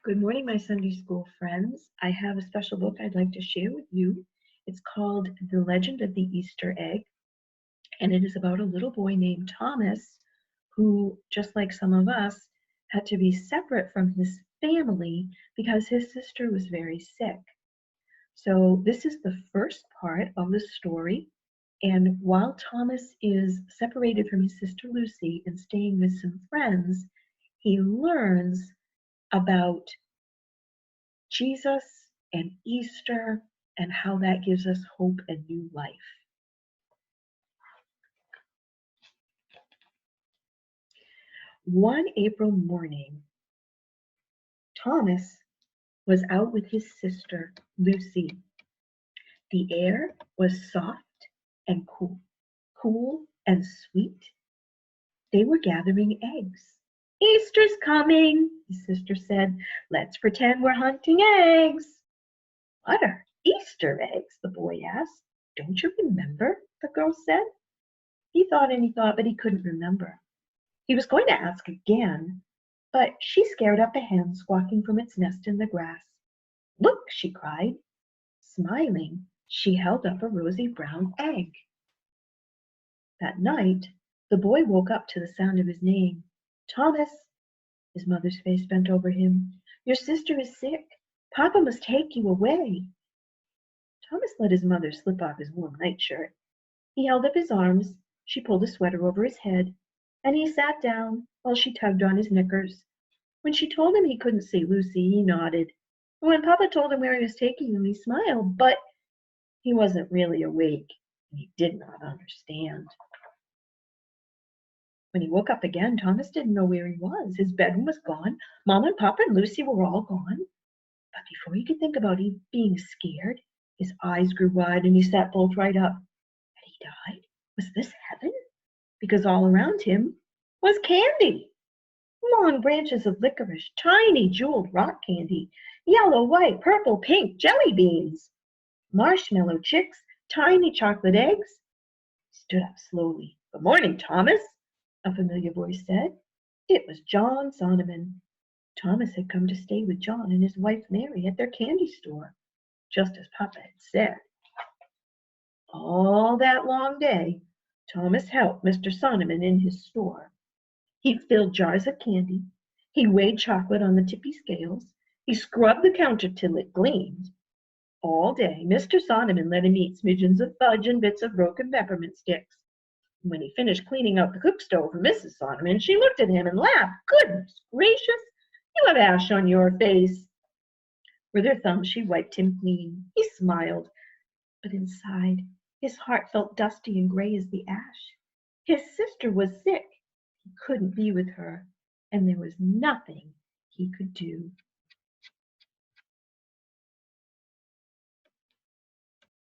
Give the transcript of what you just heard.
Good morning, my Sunday school friends. I have a special book I'd like to share with you. It's called The Legend of the Easter Egg, and it is about a little boy named Thomas who, just like some of us, had to be separate from his family because his sister was very sick. So this is the first part of the story, and while Thomas is separated from his sister Lucy and staying with some friends, he learns about Jesus and Easter and how that gives us hope and new life. One April morning, Thomas was out with his sister Lucy. The air was soft and cool and sweet. They were gathering eggs. Easter's coming, his sister said. Let's pretend we're hunting eggs. What are Easter eggs? The boy asked. Don't you remember? The girl said. He thought and he thought, but he couldn't remember. He was going to ask again, but she scared up a hen squawking from its nest in the grass. Look, she cried. Smiling, she held up a rosy brown egg. That night, the boy woke up to the sound of his name. Thomas! His mother's face bent over him. Your sister is sick. Papa must take you away. Thomas let his mother slip off his warm nightshirt. He held up his arms. She pulled a sweater over his head, and he sat down while she tugged on his knickers. When she told him he couldn't see Lucy, he nodded. And when Papa told him where he was taking him, he smiled, but he wasn't really awake, and he did not understand. When he woke up again, Thomas didn't know where he was. His bedroom was gone. Mama and Papa and Lucy were all gone. But before he could think about being scared, his eyes grew wide and he sat bolt right up. Had he died? Was this heaven? Because all around him was candy. Long branches of licorice, tiny jeweled rock candy, yellow, white, purple, pink jelly beans, marshmallow chicks, tiny chocolate eggs. He stood up slowly. Good morning, Thomas, a familiar voice said. It was John Sonneman. Thomas had come to stay with John and his wife Mary at their candy store, just as Papa had said. All that long day, Thomas helped Mr. Sonneman in his store. He filled jars of candy. He weighed chocolate on the tippy scales. He scrubbed the counter till it gleamed. All day, Mr. Sonneman let him eat smidgens of fudge and bits of broken peppermint sticks. When he finished cleaning out the cook stove for Mrs. Sonneman, she looked at him and laughed. Goodness gracious, you have ash on your face. With her thumb, she wiped him clean. He smiled, but inside, his heart felt dusty and gray as the ash. His sister was sick. He couldn't be with her, and there was nothing he could do.